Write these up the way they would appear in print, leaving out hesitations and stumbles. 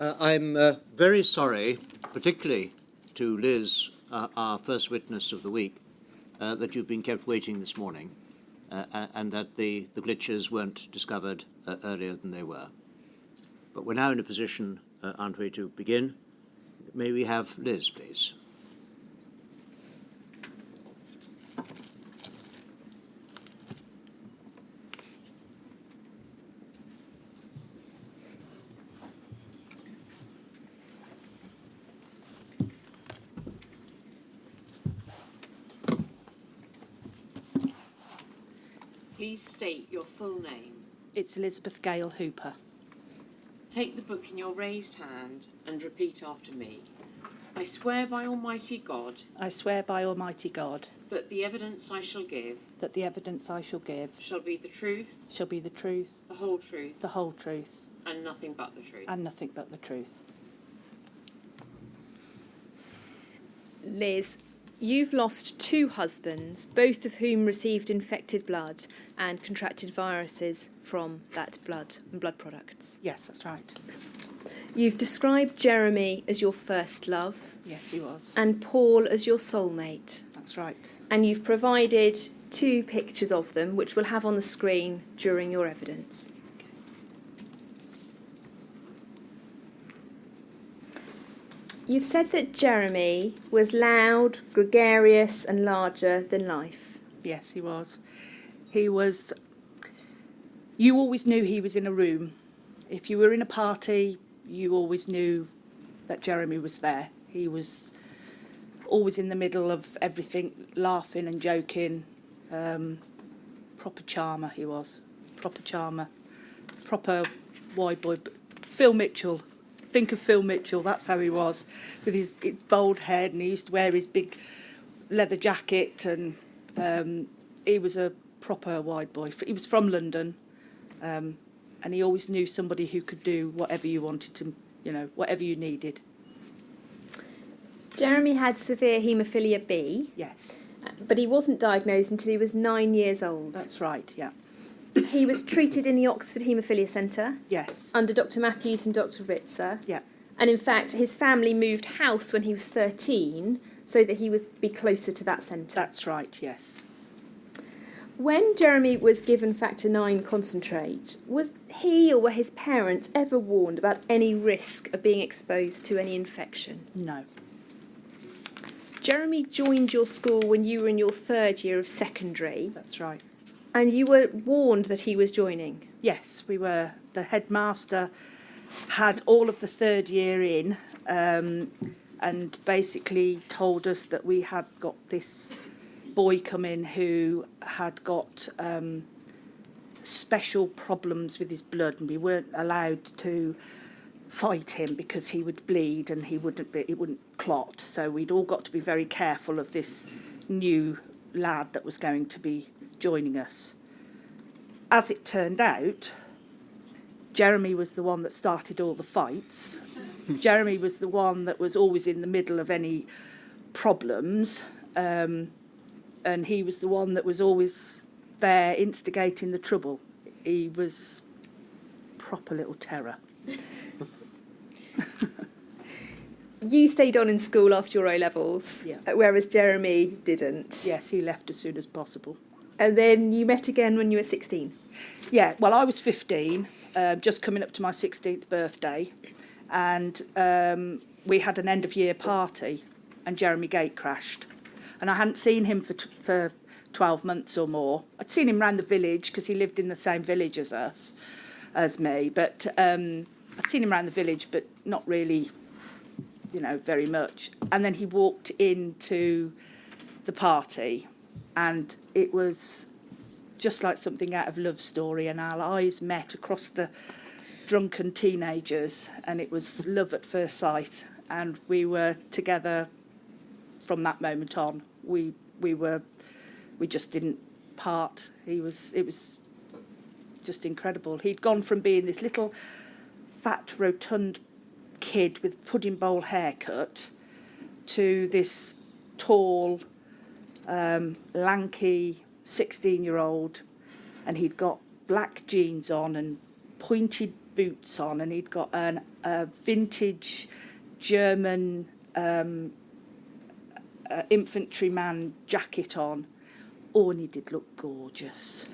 I'm very sorry, particularly to Liz, our first witness of the week, that you've been kept waiting this morning and that the glitches weren't discovered earlier than they were. But we're now in a position, aren't we, to begin? May we have Liz, please? Please state your full name. It's Elizabeth Gail Hooper. Take the book in your raised hand and repeat after me. I swear by Almighty God. I swear by Almighty God. That the evidence I shall give. That the evidence I shall give. Shall be the truth. Shall be the truth. The whole truth. The whole truth. And nothing but the truth. And nothing but the truth. Liz, you've lost 2 husbands, both of whom received infected blood and contracted viruses from that blood and blood products. Yes, that's right. You've described Jeremy as your first love. Yes, he was. And Paul as your soulmate. That's right. And you've provided 2 pictures of them, which we'll have on the screen during your evidence. You've said that Jeremy was loud, gregarious and larger than life. Yes, he was. He was... You always knew he was in a room. If you were in a party, you always knew that Jeremy was there. He was always in the middle of everything, laughing and joking. Proper charmer he was. Proper charmer. Proper wide boy. Phil Mitchell. Think of Phil Mitchell, that's how he was, with his bald head, and he used to wear his big leather jacket, and he was a proper wide boy. He was from London, and he always knew somebody who could do whatever you wanted to, whatever you needed. Jeremy had severe haemophilia B. Yes. But he wasn't diagnosed until he was 9 years old. That's right, yeah. He was treated in the Oxford Haemophilia Centre. Yes. Under Dr Matthews and Dr Ritzer. Yeah. And in fact, his family moved house when he was 13 so that he would be closer to that centre. That's right, yes. When Jeremy was given factor 9 concentrate, was he or were his parents ever warned about any risk of being exposed to any infection? No. Jeremy joined your school when you were in your 3rd year of secondary. That's right. And you were warned that he was joining? Yes, we were. The headmaster had all of the 3rd year in and basically told us that we had got this boy come in who had got special problems with his blood, and we weren't allowed to fight him because he would bleed and he wouldn't clot. So we'd all got to be very careful of this new lad that was going to be joining us. As it turned out, Jeremy was the one that started all the fights. Jeremy was the one that was always in the middle of any problems, and he was the one that was always there instigating the trouble. He was proper little terror. You stayed on in school after your O-levels, yeah. Whereas Jeremy didn't. Yes, he left as soon as possible. And then you met again when you were 16? Yeah, well, I was 15, just coming up to my 16th birthday, and we had an end-of-year party, and Jeremy gate crashed. And I hadn't seen him for 12 months or more. I'd seen him around the village, because he lived in the same village as me, but I'd seen him around the village, but not really, very much. And then he walked into the party, and it was just like something out of a love story, and our eyes met across the drunken teenagers, and it was love at first sight, and we were together from that moment on. We just didn't part. It was just incredible. He'd gone from being this little fat rotund kid with pudding bowl haircut to this tall lanky 16-year-old, and he'd got black jeans on and pointed boots on, and he'd got a vintage German infantryman jacket on. Oh, and he did look gorgeous.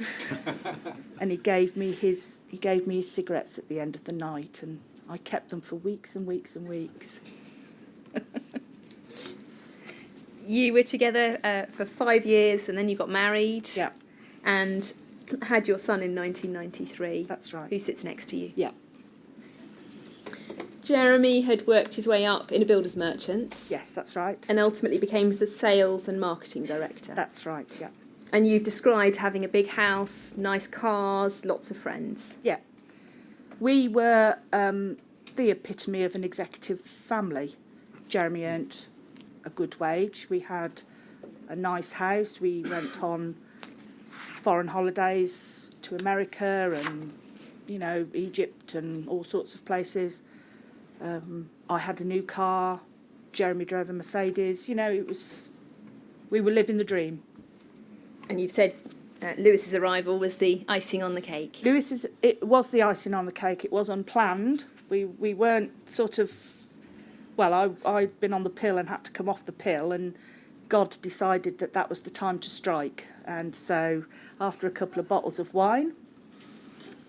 And he gave me his cigarettes at the end of the night, and I kept them for weeks and weeks and weeks. You were together for 5 years, and then you got married. Yeah, And had your son in 1993. that's right. Who sits next to you. Yeah, Jeremy had worked his way up in a builder's merchants. yes, that's right. And ultimately became the sales and marketing director. That's right, yeah. And you've described having a big house, nice cars, lots of friends. Yeah. We were the epitome of an executive family. Jeremy earned a good wage. We had a nice house. We went on foreign holidays to America and, Egypt and all sorts of places. I had a new car. Jeremy drove a Mercedes. We were living the dream. And you've said Lewis's arrival was the icing on the cake. It was the icing on the cake. It was unplanned. We weren't sort of... Well, I'd been on the pill and had to come off the pill, and God decided that was the time to strike. And so after a couple of bottles of wine,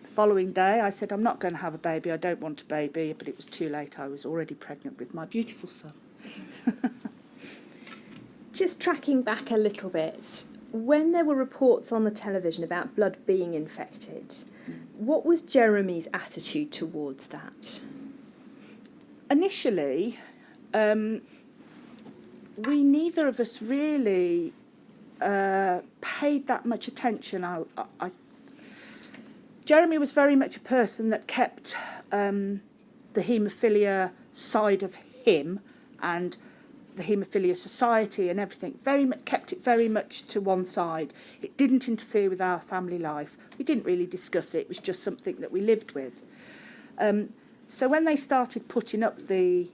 the following day I said, I'm not going to have a baby. I don't want a baby. But it was too late. I was already pregnant with my beautiful son. Just tracking back a little bit, when there were reports on the television about blood being infected, what was Jeremy's attitude towards that? Initially, we neither of us really paid that much attention. Jeremy was very much a person that kept the haemophilia side of him and the haemophilia society and everything, kept it very much to one side. It didn't interfere with our family life. We didn't really discuss it. It was just something that we lived with. So when they started putting up the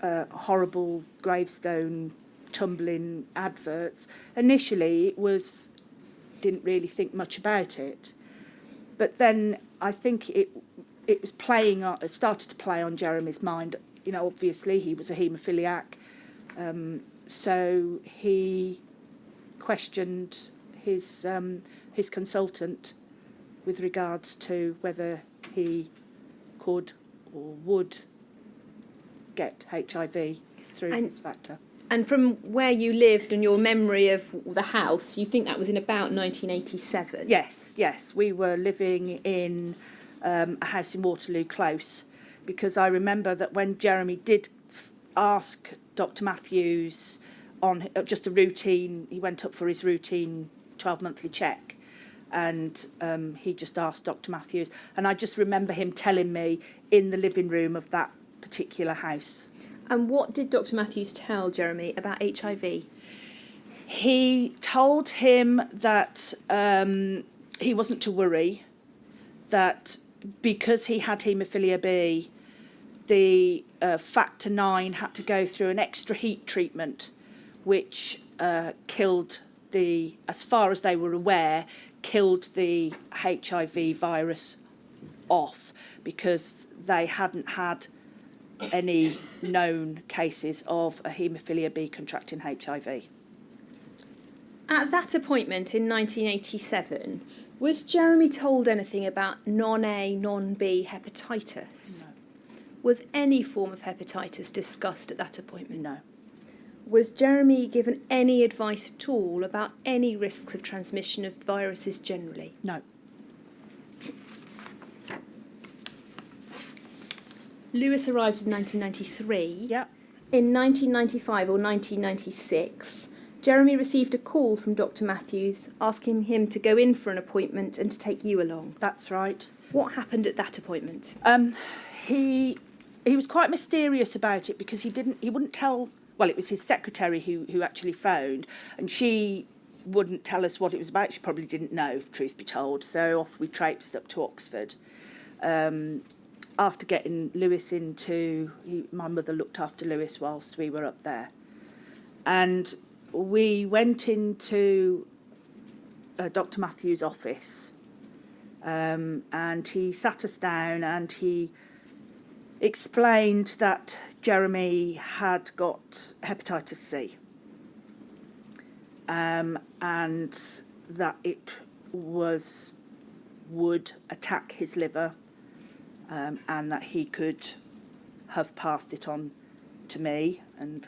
horrible gravestone tumbling adverts, initially didn't really think much about it. But then I think it started to play on Jeremy's mind. Obviously he was a haemophiliac, so he questioned his consultant with regards to whether he could or would get HIV through this factor. And from where you lived and your memory of the house, you think that was in about 1987? Yes. We were living in a house in Waterloo Close, because I remember that when Jeremy did ask Dr. Matthews on just a routine, he went up for his routine 12-monthly check, and he just asked Dr. Matthews, and I just remember him telling me in the living room of that particular house. And what did Dr. Matthews tell Jeremy about HIV? He told him that he wasn't to worry, that because he had haemophilia B, the factor 9 had to go through an extra heat treatment, which killed as far as they were aware, killed the HIV virus off, because they hadn't had any known cases of a haemophilia B contracting HIV. At that appointment in 1987, was Jeremy told anything about non-A, non-B hepatitis? No. Was any form of hepatitis discussed at that appointment? No. Was Jeremy given any advice at all about any risks of transmission of viruses generally? No. Lewis arrived in 1993. Yeah. In 1995 or 1996, Jeremy received a call from Dr. Matthews asking him to go in for an appointment and to take you along. That's right. What happened at that appointment? He was quite mysterious about it, because he wouldn't tell. Well, it was his secretary who actually phoned, and she wouldn't tell us what it was about. She probably didn't know, if truth be told. So off we traipsed up to Oxford. After getting Lewis my mother looked after Lewis whilst we were up there, and we went into Dr. Matthews' office, And he sat us down and he explained that Jeremy had got hepatitis C, and that it would attack his liver, and that he could have passed it on to me and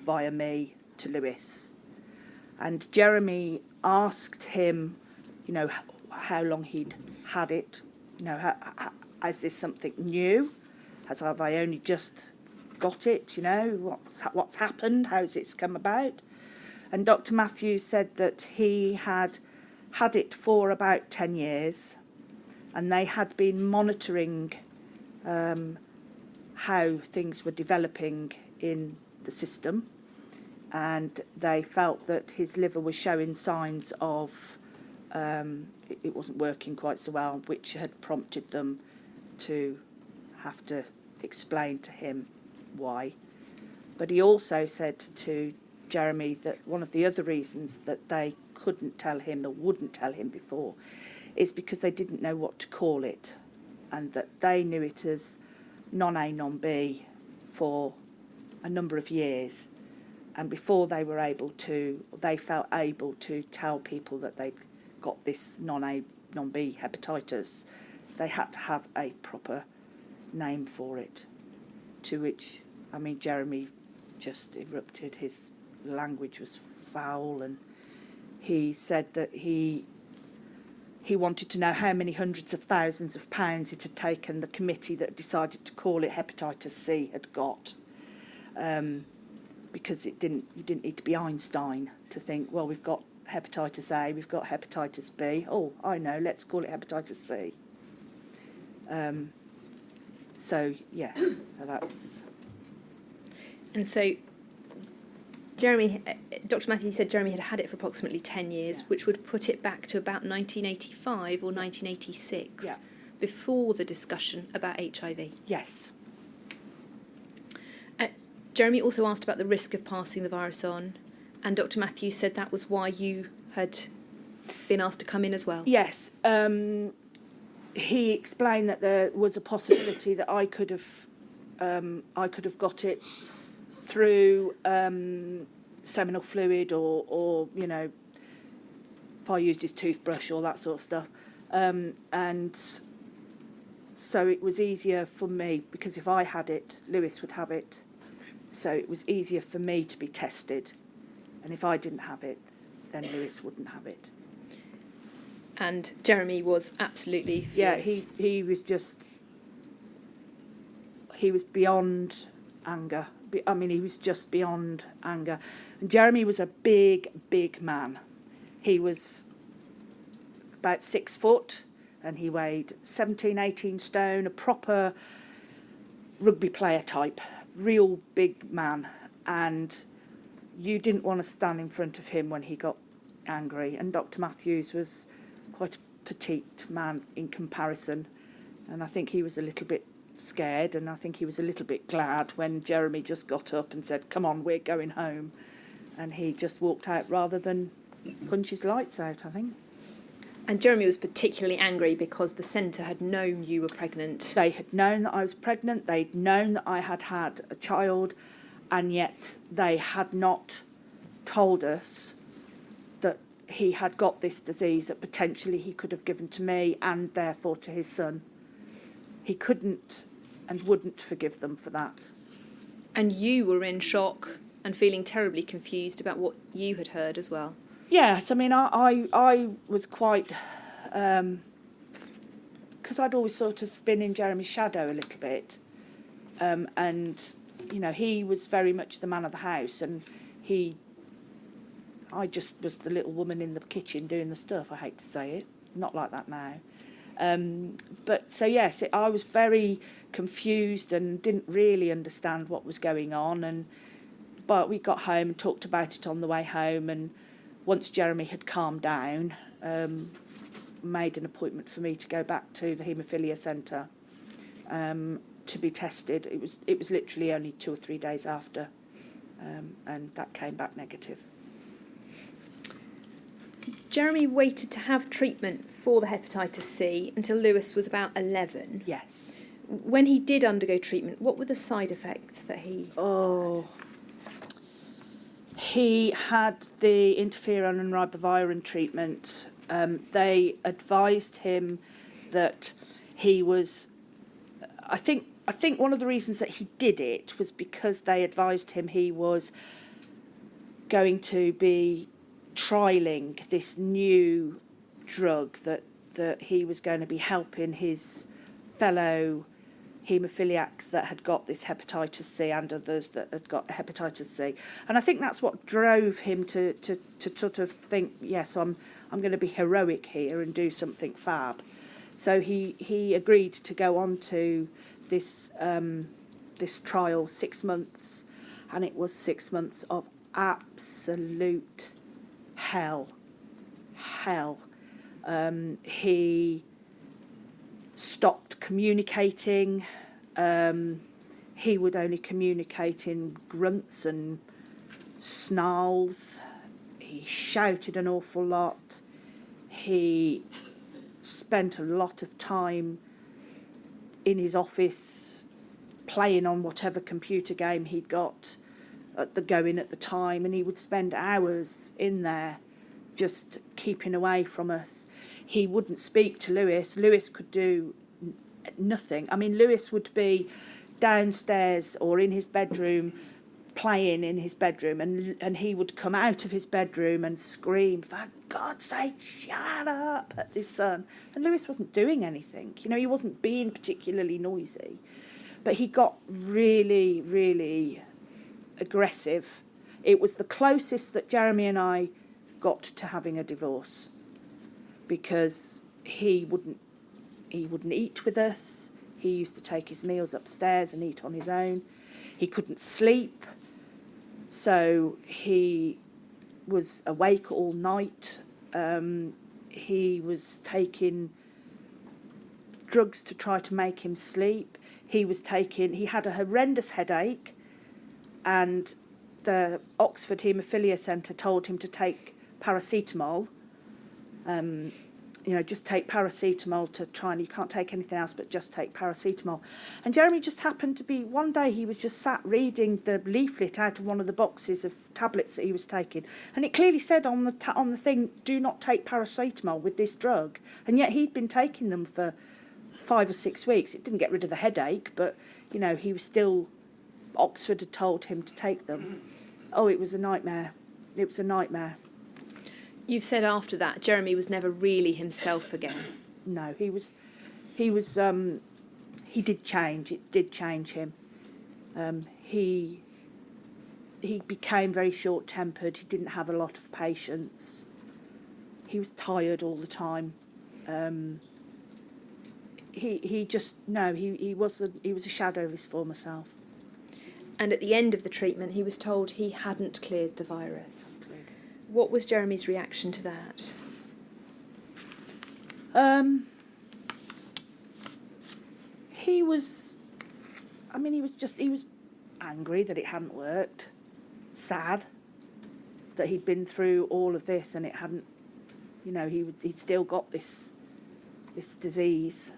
via me to Lewis. And Jeremy asked him, how long he'd had it. Is this something new? Have I only just got it? What's happened? How's it's come about? And Dr. Matthews said that he had it for about 10 years, and they had been monitoring how things were developing in the system, and they felt that his liver was showing signs of it wasn't working quite so well, which had prompted them to have to explain to him why. But he also said to Jeremy that one of the other reasons that they couldn't tell him or wouldn't tell him before is because they didn't know what to call it, and that they knew it as non-A, non-B for a number of years. And before they felt able to tell people that they'd got this non-A, non-B hepatitis, they had to have a proper name for it. To which, Jeremy just erupted. His language was foul, and he said that he wanted to know how many hundreds of thousands of pounds it had taken the committee that decided to call it hepatitis C had got. Because you didn't need to be Einstein to think, well, we've got hepatitis A, we've got hepatitis B. Oh, I know, let's call it hepatitis C. So that's... And so Dr. Matthews said Jeremy had it for approximately 10 years, which would put it back to about 1985 or 1986, before the discussion about HIV. Yes. Jeremy also asked about the risk of passing the virus on, and Dr. Matthews said that was why you had been asked to come in as well. Yes. He explained that there was a possibility that I could have got it through seminal fluid or if I used his toothbrush or that sort of stuff. And so it was easier for me, because if I had it, Lewis would have it. So it was easier for me to be tested. And if I didn't have it, then Lewis wouldn't have it. And Jeremy was absolutely furious. Yeah, he was beyond anger. He was just beyond anger. And Jeremy was a big, big man. He was about 6 foot, and he weighed 17, 18 stone, a proper rugby player type, real big man. And you didn't want to stand in front of him when he got angry. And Dr. Matthews was quite a petite man in comparison, and I think he was a little bit scared, and I think he was a little bit glad when Jeremy just got up and said, "Come on, we're going home," and he just walked out rather than punch his lights out, I think. And Jeremy was particularly angry because the centre had known you were pregnant. They had known that I was pregnant, they'd known that I had had a child, and yet they had not told us that he had got this disease that potentially he could have given to me and therefore to his son. He couldn't and wouldn't forgive them for that. And you were in shock and feeling terribly confused about what you had heard as well. Yes, I was quite... because I'd always sort of been in Jeremy's shadow a little bit. And, he was very much the man of the house, and I just was the little woman in the kitchen doing the stuff. I hate to say it. Not like that now. But so, yes, I was very confused and didn't really understand what was going on. But we got home and talked about it on the way home. And once Jeremy had calmed down, made an appointment for me to go back to the haemophilia centre to be tested. It was literally only 2 or 3 days after, and that came back negative. Jeremy waited to have treatment for the hepatitis C until Lewis was about 11. Yes. When he did undergo treatment, what were the side effects that he had? He had the interferon and ribavirin treatment. They advised him that he was... I think one of the reasons that he did it was because they advised him he was going to be trialling this new drug that he was going to be helping his fellow haemophiliacs that had got this hepatitis C and others that had got hepatitis C. And I think that's what drove him to sort of think, yes, I'm going to be heroic here and do something fab. So he agreed to go on to this this trial, 6 months, and it was 6 months of absolute hell. He stopped communicating. He would only communicate in grunts and snarls. He shouted an awful lot. He spent a lot of time in his office playing on whatever computer game he'd got going at the time, and he would spend hours in there just keeping away from us. He wouldn't speak to Lewis. Lewis could do nothing. I mean, Lewis would be downstairs or in his bedroom playing in his bedroom, and he would come out of his bedroom and scream, "For God's sake, shut up," at his son. And Lewis wasn't doing anything. You know, he wasn't being particularly noisy. But he got really, really aggressive. It was the closest that Jeremy and I got to having a divorce, because he wouldn't eat with us. He used to take his meals upstairs and eat on his own. He couldn't sleep, so he was awake all night. He was taking drugs to try to make him sleep. He had a horrendous headache, and the Oxford Haemophilia Centre told him to take paracetamol. Just take paracetamol to try, and you can't take anything else but just take paracetamol. And Jeremy just happened to be, one day he was just sat reading the leaflet out of one of the boxes of tablets that he was taking, and it clearly said on the thing, "Do not take paracetamol with this drug." And yet he'd been taking them for 5 or 6 weeks. It didn't get rid of the headache, but, he was still... Oxford had told him to take them. Oh, it was a nightmare. It was a nightmare. You've said after that Jeremy was never really himself again. No, he did change. It did change him. He became very short-tempered. He didn't have a lot of patience. He was tired all the time. He was a shadow of his former self. And at the end of the treatment, he was told he hadn't cleared the virus. What was Jeremy's reaction to that? He was angry that it hadn't worked, sad that he'd been through all of this and it hadn't, he'd still got this disease.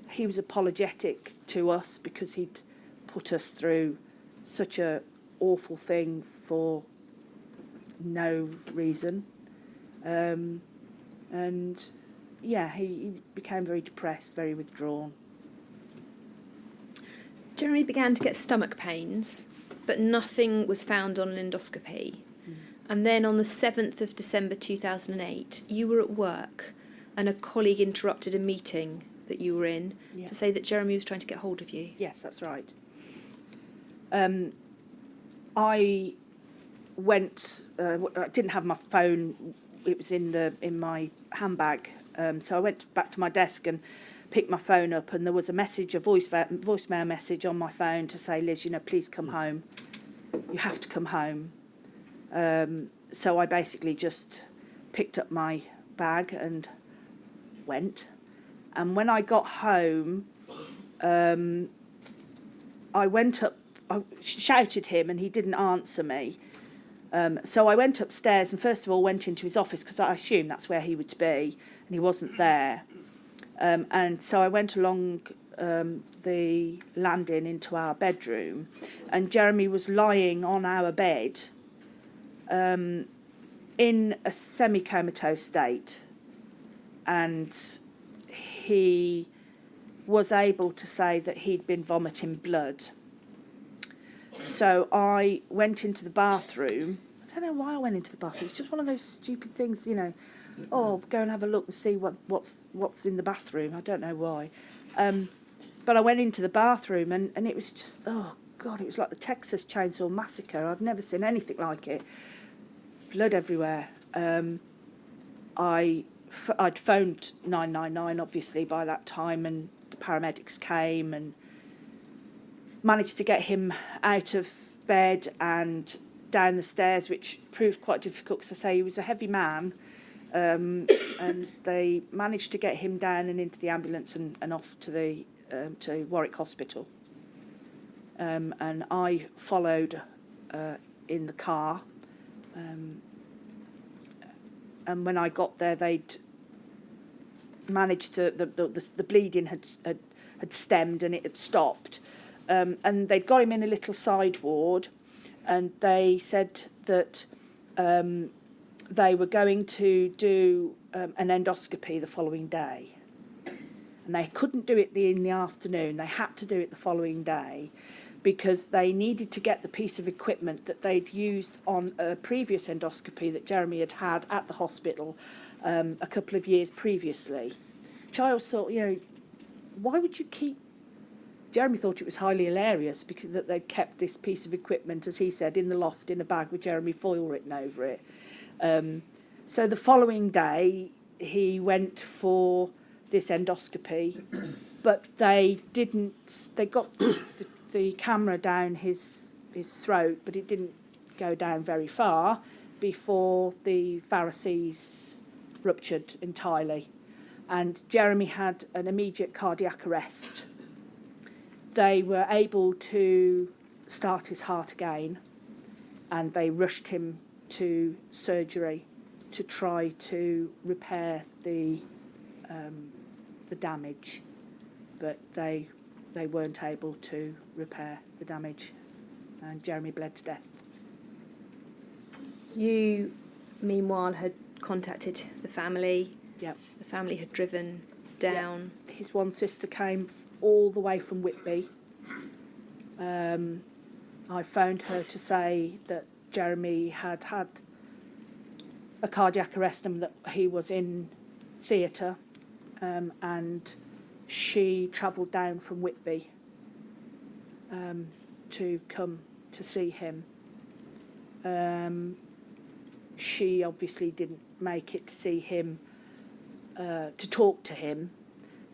He was apologetic to us because he'd put us through such a awful thing for no reason. He became very depressed, very withdrawn. Jeremy began to get stomach pains, but nothing was found on an endoscopy. And then on the 7th of December 2008, you were at work and a colleague interrupted a meeting that you were in to say that Jeremy was trying to get hold of you. Yes, that's right. I went. I didn't have my phone. It was in my handbag. So I went back to my desk and picked my phone up, and there was a voicemail message on my phone to say, "Liz, please come home. You have to come home." So I basically just picked up my bag and went. And when I got home, I went up, I shouted him and he didn't answer me. So I went upstairs and first of all went into his office because I assumed that's where he would be, and he wasn't there. And so I went along the landing into our bedroom, and Jeremy was lying on our bed in a semi-comatose state, and he was able to say that he'd been vomiting blood. So I went into the bathroom. I don't know why I went into the bathroom. It's just one of those stupid things, you know. Oh, go and have a look and see what's in the bathroom. I don't know why. But I went into the bathroom and it was just, oh, God, it was like the Texas Chainsaw Massacre. I've never seen anything like it. Blood everywhere. I'd phoned 999, obviously, by that time, and the paramedics came and managed to get him out of bed and down the stairs, which proved quite difficult because I say he was a heavy man. And they managed to get him down and into the ambulance and off to the to Warwick Hospital. And I followed in the car. And when I got there, they'd managed to the bleeding had stemmed and it had stopped. And they'd got him in a little side ward, and they said that they were going to do an endoscopy the following day. And they couldn't do it in the afternoon. They had to do it the following day because they needed to get the piece of equipment that they'd used on a previous endoscopy that Jeremy had had at the hospital a couple of years previously. Which I always thought, you know, why would you keep... Jeremy thought it was highly hilarious because that they'd kept this piece of equipment, as he said, in the loft in a bag with Jeremy Foyle written over it. So the following day, he went for this endoscopy, but they got the camera down his throat, but it didn't go down very far before the varices ruptured entirely. And Jeremy had an immediate cardiac arrest. They were able to start his heart again, and they rushed him to surgery to try to repair the damage, but they weren't able to repair the damage, and Jeremy bled to death. You, meanwhile, had contacted the family. Yep. The family had driven down. Yep. His one sister came all the way from Whitby. I phoned her to say that Jeremy had had a cardiac arrest and that he was in theatre, and she travelled down from Whitby to come to see him. She obviously didn't make it to see him, to talk to him,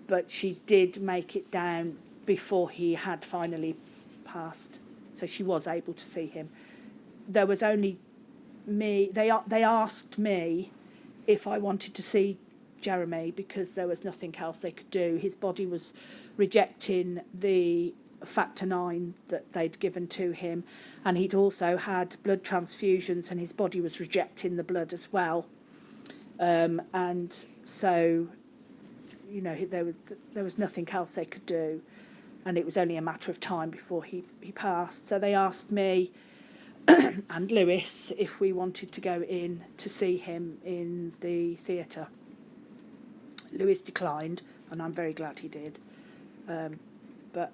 but she did make it down before he had finally passed. So she was able to see him. There was only me. They asked me if I wanted to see Jeremy because there was nothing else they could do. His body was rejecting the factor 9 that they'd given to him, and he'd also had blood transfusions and his body was rejecting the blood as well. And so, you know, there was nothing else they could do, and it was only a matter of time before he passed. So they asked me and Lewis if we wanted to go in to see him in the theatre. Lewis declined, and I'm very glad he did. But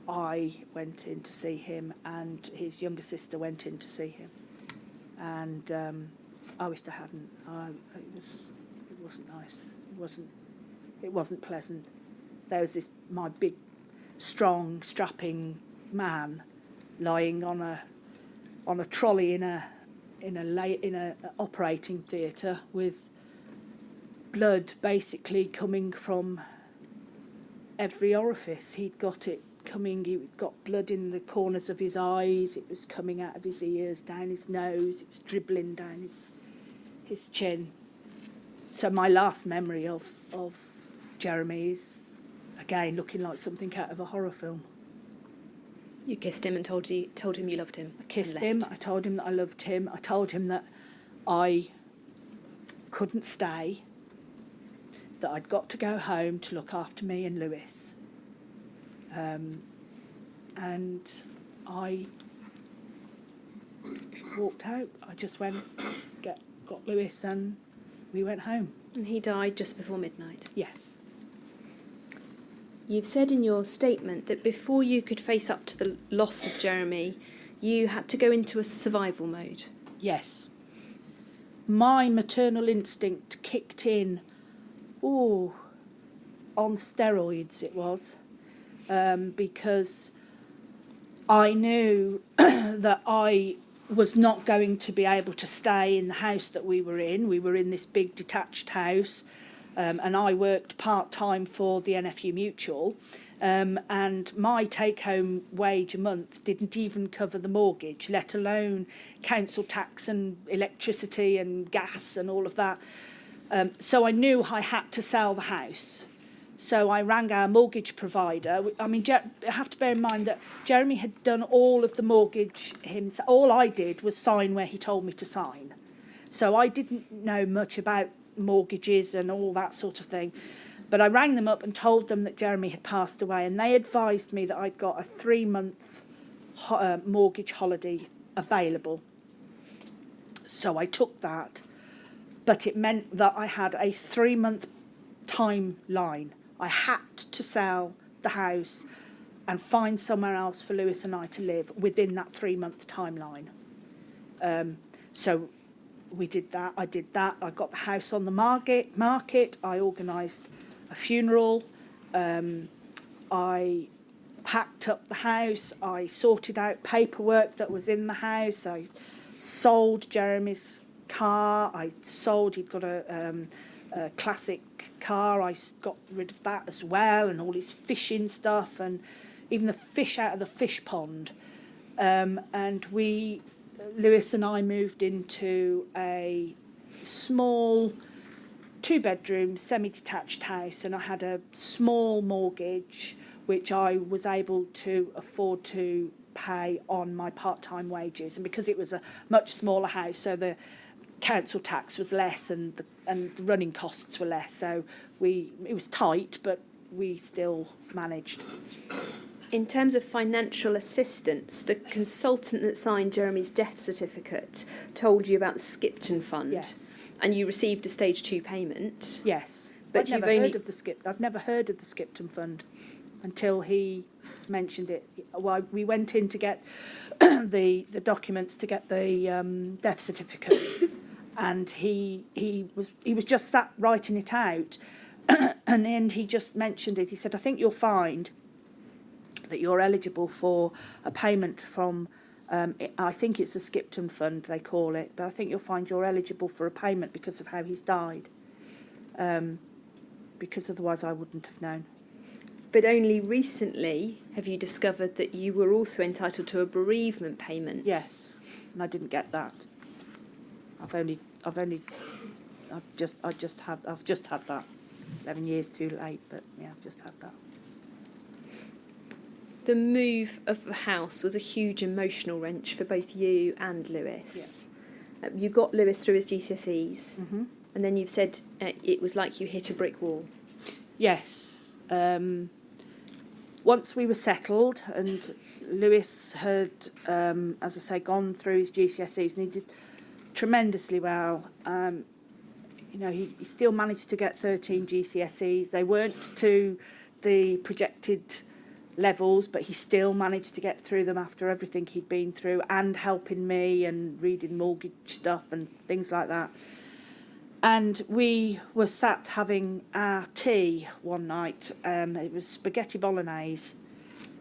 I went in to see him, and his younger sister went in to see him. And I wished I hadn't. It wasn't nice. It wasn't pleasant. There was my big, strong, strapping man lying on a trolley in a operating theatre with blood basically coming from every orifice. He'd got blood in the corners of his eyes, it was coming out of his ears, down his nose, it was dribbling down his chin. So my last memory of Jeremy is, again, looking like something out of a horror film. You kissed him and told him you loved him. I kissed him. I told him that I loved him. I told him that I couldn't stay, that I'd got to go home to look after me and Lewis. And I walked out. I just went, got Lewis, and we went home. And he died just before midnight. Yes. You've said in your statement that before you could face up to the loss of Jeremy, you had to go into a survival mode. Yes. My maternal instinct kicked in, on steroids it was, because I knew that I was not going to be able to stay in the house that we were in. We were in this big detached house, and I worked part-time for the NFU Mutual, and my take-home wage a month didn't even cover the mortgage, let alone council tax and electricity and gas and all of that. So I knew I had to sell the house. So I rang our mortgage provider. I mean, I have to bear in mind that Jeremy had done all of the mortgage himself. All I did was sign where he told me to sign. So I didn't know much about mortgages and all that sort of thing. But I rang them up and told them that Jeremy had passed away, and they advised me that I'd got a 3-month mortgage holiday available. So I took that, but it meant that I had a 3-month timeline. I had to sell the house and find somewhere else for Lewis and I to live within that 3-month timeline. So we did that. I did that. I got the house on the market. I organised a funeral. I packed up the house. I sorted out paperwork that was in the house. I sold Jeremy's car. He'd got a classic car. I got rid of that as well, and all his fishing stuff, and even the fish out of the fish pond. And Lewis and I moved into a small 2-bedroom semi-detached house, and I had a small mortgage which I was able to afford to pay on my part-time wages. And because it was a much smaller house, so the council tax was less and the running costs were less, so it was tight, but we still managed. In terms of financial assistance, the consultant that signed Jeremy's death certificate told you about the Skipton Fund. Yes. And you received a stage 2 payment. Yes. But I'd never heard of the Skipton Fund until he mentioned it. Well, we went in to get the documents to get the death certificate, and he was just sat writing it out, and then he just mentioned it. He said, "I think you'll find that you're eligible for a payment from, I think it's a Skipton Fund, they call it, but I think you'll find you're eligible for a payment because of how he's died, because otherwise I wouldn't have known." But only recently have you discovered that you were also entitled to a bereavement payment. Yes, and I didn't get that. I've just had that. 11 years too late, but yeah, I've just had that. The move of the house was a huge emotional wrench for both you and Lewis. Yeah. You got Lewis through his GCSEs, and then you've said it was like you hit a brick wall. Yes. Once we were settled, and Lewis had, as I say, gone through his GCSEs, and he did tremendously well. He still managed to get 13 GCSEs. They weren't to the projected levels, but he still managed to get through them after everything he'd been through, and helping me and reading mortgage stuff and things like that. And we were sat having our tea one night. It was spaghetti bolognese,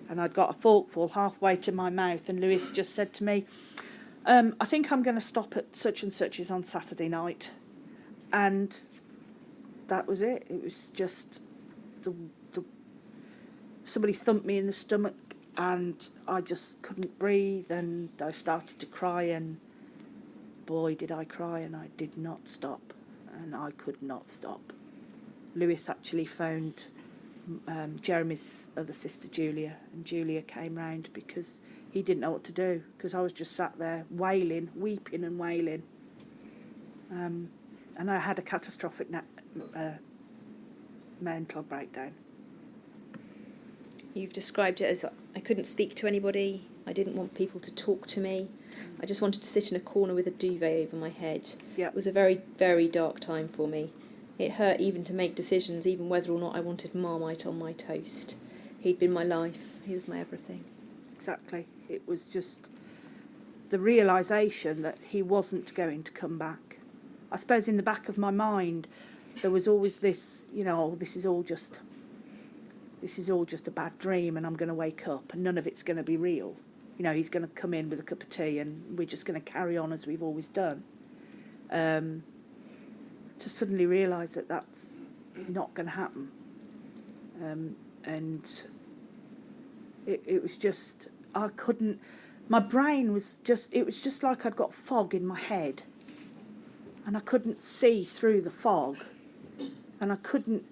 and I'd got a forkful halfway to my mouth, and Lewis just said to me, "I think I'm going to stop at such and such's on Saturday night." And that was it. It was just somebody thumped me in the stomach, and I just couldn't breathe, and I started to cry, and boy, did I cry, and I did not stop, and I could not stop. Lewis actually phoned Jeremy's other sister, Julia, and Julia came round because he didn't know what to do, because I was just sat there wailing, weeping and wailing. And I had a catastrophic mental breakdown. You've described it as I couldn't speak to anybody, I didn't want people to talk to me, I just wanted to sit in a corner with a duvet over my head. Yep. It was a very, very dark time for me. It hurt even to make decisions, even whether or not I wanted Marmite on my toast. He'd been my life, he was my everything. Exactly. It was just the realisation that he wasn't going to come back. I suppose in the back of my mind there was always this, this is all just a bad dream, and I'm going to wake up and none of it's going to be real. He's going to come in with a cup of tea and we're just going to carry on as we've always done. To suddenly realise that that's not going to happen. And it was just, I couldn't, my brain was just, it was just like I'd got fog in my head and I couldn't see through the fog, and I couldn't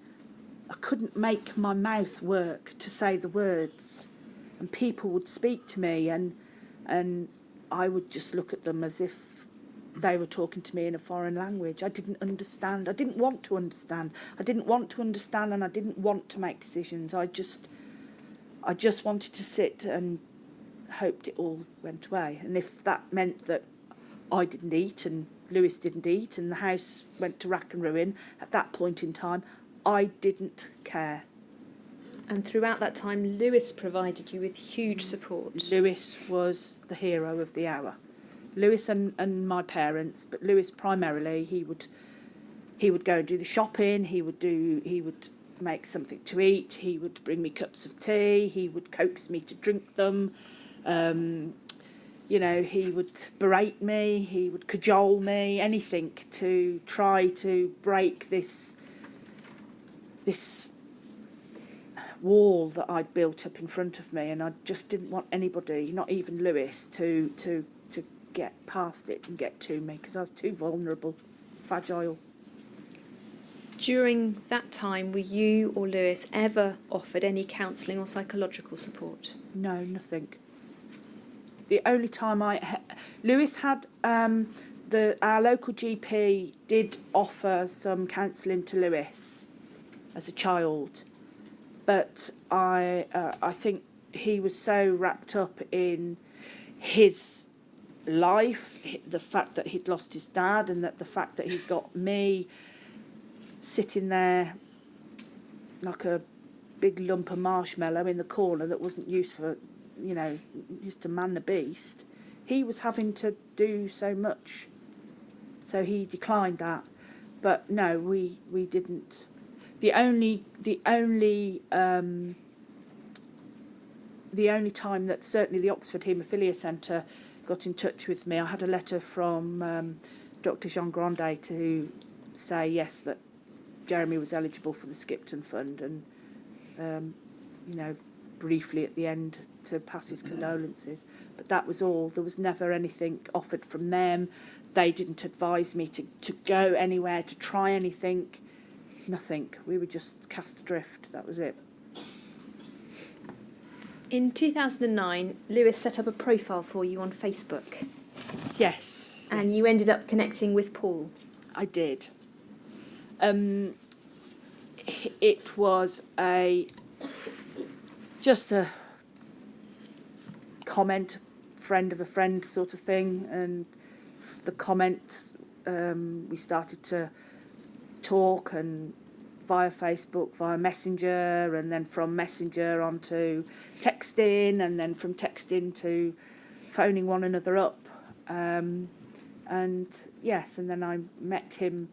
make my mouth work to say the words, and people would speak to me and I would just look at them as if they were talking to me in a foreign language. I didn't understand. I didn't want to understand. And I didn't want to make decisions. I just wanted to sit and hoped it all went away. And if that meant that I didn't eat and Lewis didn't eat and the house went to rack and ruin at that point in time, I didn't care. And throughout that time, Lewis provided you with huge support. Lewis was the hero of the hour. Lewis and my parents, but Lewis primarily, he would go and do the shopping, he would make something to eat, he would bring me cups of tea, he would coax me to drink them, he would berate me, he would cajole me, anything to try to break this wall that I'd built up in front of me, and I just didn't want anybody, not even Lewis, to get past it and get to me, because I was too vulnerable, fragile. During that time, were you or Lewis ever offered any counselling or psychological support? No, nothing. The only time Lewis had, our local GP did offer some counselling to Lewis as a child, but I think he was so wrapped up in his life, the fact that he'd lost his dad, and that the fact that he'd got me sitting there like a big lump of marshmallow in the corner that wasn't used to man the beast. He was having to do so much, so he declined that. But no, we didn't. The only time that certainly the Oxford Haemophilia Centre got in touch with me, I had a letter from Dr. Jean Grandet to say yes, that Jeremy was eligible for the Skipton Fund, and briefly at the end to pass his condolences. But that was all. There was never anything offered from them. They didn't advise me to go anywhere, to try anything. Nothing. We were just cast adrift. That was it. In 2009, Lewis set up a profile for you on Facebook. Yes. And you ended up connecting with Paul. I did. It was just a comment, friend of a friend sort of thing, and the comment, we started to talk, and via Facebook, via Messenger, and then from Messenger onto texting, and then from texting to phoning one another up. And then I met him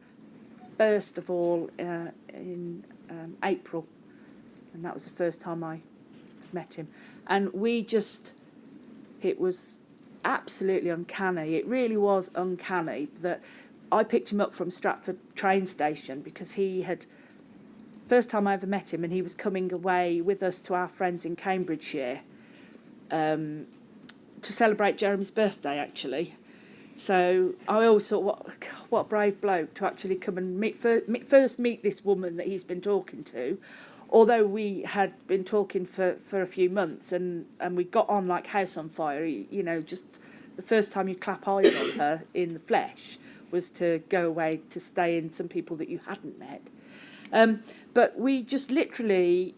first of all in April, and that was the first time I met him. And it was absolutely uncanny. It really was uncanny that I picked him up from Stratford train station, because first time I ever met him, and he was coming away with us to our friends in Cambridgeshire to celebrate Jeremy's birthday, actually. So I always thought, what a brave bloke to actually come and first meet this woman that he's been talking to, although we had been talking for a few months and we got on like house on fire, just the first time you clap eyes on her in the flesh was to go away to stay in some people that you hadn't met. But we just literally,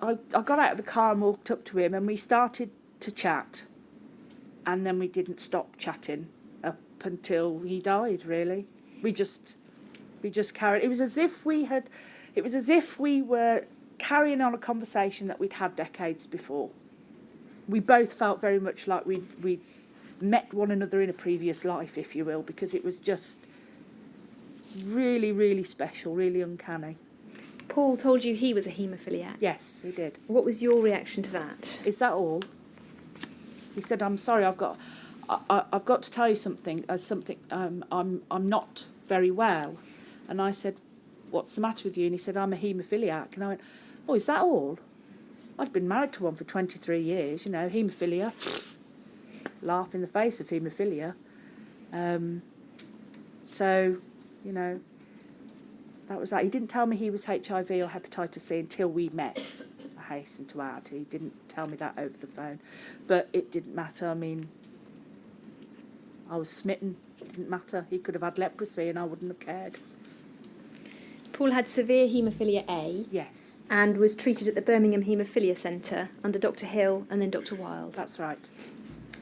I got out of the car and walked up to him and we started to chat, and then we didn't stop chatting up until he died, really. We just carried, it was as if we were carrying on a conversation that we'd had decades before. We both felt very much like we'd met one another in a previous life, if you will, because it was just really, really special, really uncanny. Paul told you he was a haemophiliac. Yes, he did. What was your reaction to that? Is that all? He said, "I'm sorry, I've got to tell you something. I'm not very well." And I said, "What's the matter with you?" And he said, "I'm a haemophiliac." And I went, "Oh, is that all?" I'd been married to one for 23 years, haemophilia. Laugh in the face of haemophilia. So, that was that. He didn't tell me he was HIV or hepatitis C until we met, I hasten to add. He didn't tell me that over the phone. But it didn't matter. I mean, I was smitten. It didn't matter. He could have had leprosy and I wouldn't have cared. Paul had severe haemophilia A. Yes. And was treated at the Birmingham Haemophilia Centre under Dr. Hill and then Dr. Wild. That's right.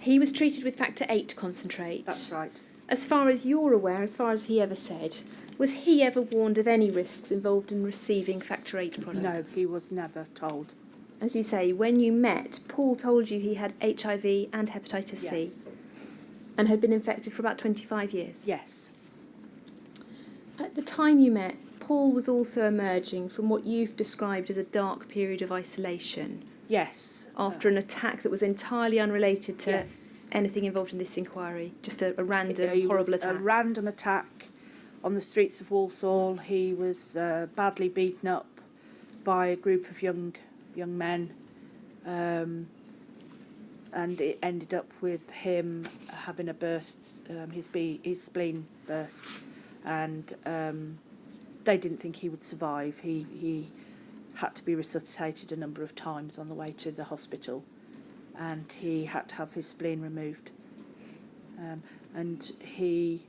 He was treated with factor 8 concentrate. That's right. As far as you're aware, as far as he ever said, was he ever warned of any risks involved in receiving factor 8 products? No, he was never told. As you say, when you met, Paul told you he had HIV and hepatitis C. Yes. And had been infected for about 25 years. Yes. At the time you met, Paul was also emerging from what you've described as a dark period of isolation. Yes. After an attack that was entirely unrelated to Yes. anything involved in this inquiry. Just a random, He horrible was attack. A random attack on the streets of Walsall. He was badly beaten up by a group of young men. And it ended up with him having a burst, his spleen burst. And they didn't think he would survive. He had to be resuscitated a number of times on the way to the hospital, and he had to have his spleen removed. And he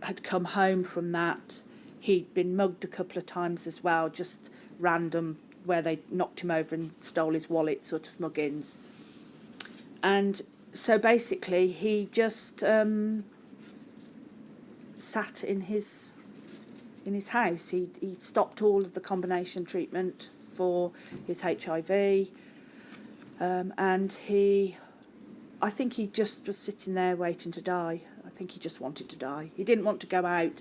had come home from that. He'd been mugged a couple of times as well, just random, where they knocked him over and stole his wallet, sort of muggins. And so basically he just sat in his house. He stopped all of the combination treatment for his HIV, and I think he just was sitting there waiting to die. I think he just wanted to die. He didn't want to go out.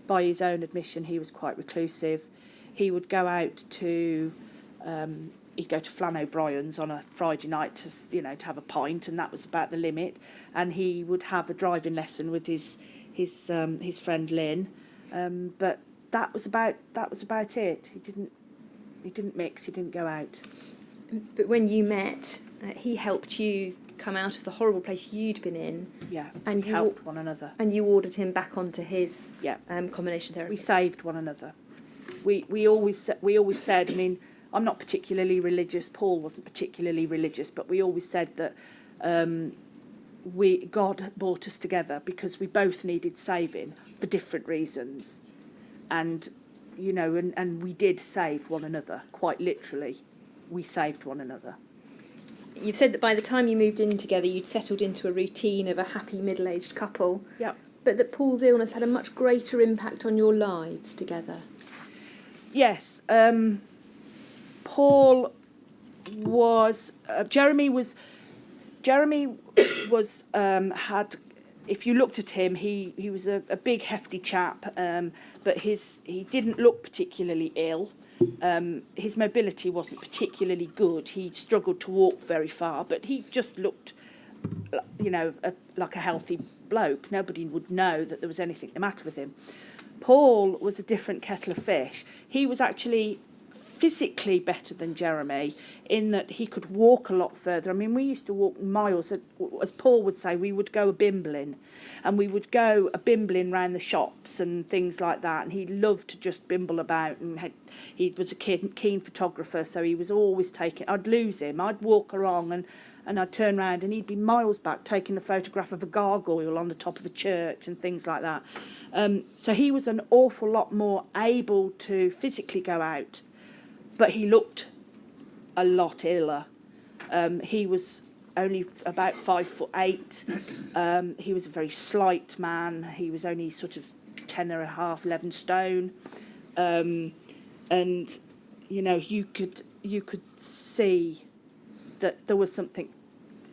By his own admission, he was quite reclusive. He would go out to he'd go to Flann O'Brien's on a Friday night to have a pint, and that was about the limit. And he would have a driving lesson with his friend Lynn, but that was about it. He didn't mix. He didn't go out. But when you met, he helped you come out of the horrible place you'd been in. Yeah, and we helped one another. And you ordered him back onto his yeah. Combination therapy. We saved one another. We always said. I mean, I'm not particularly religious. Paul wasn't particularly religious, but we always said that God brought us together because we both needed saving for different reasons, and and we did save one another. Quite literally, we saved one another. You've said that by the time you moved in together, you'd settled into a routine of a happy middle-aged couple. Yeah. But that Paul's illness had a much greater impact on your lives together. Yes. Paul was... Jeremy had... If you looked at him, he was a big, hefty chap, but he didn't look particularly ill. His mobility wasn't particularly good. He struggled to walk very far, but he just looked, like a healthy bloke. Nobody would know that there was anything the matter with him. Paul was a different kettle of fish. He was actually physically better than Jeremy in that he could walk a lot further. I mean, we used to walk miles. As Paul would say, we would go a-bimbling, and we would go a-bimbling round the shops and things like that, and he loved to just bimble about, and he was a keen photographer, so he was always taking... I'd lose him. I'd walk along and I'd turn round and he'd be miles back taking a photograph of a gargoyle on the top of a church and things like that. So he was an awful lot more able to physically go out, but he looked a lot iller. He was only about 5'8". He was a very slight man. He was only sort of 10 and a half, 11 stone. And, you know, you could see that there was something...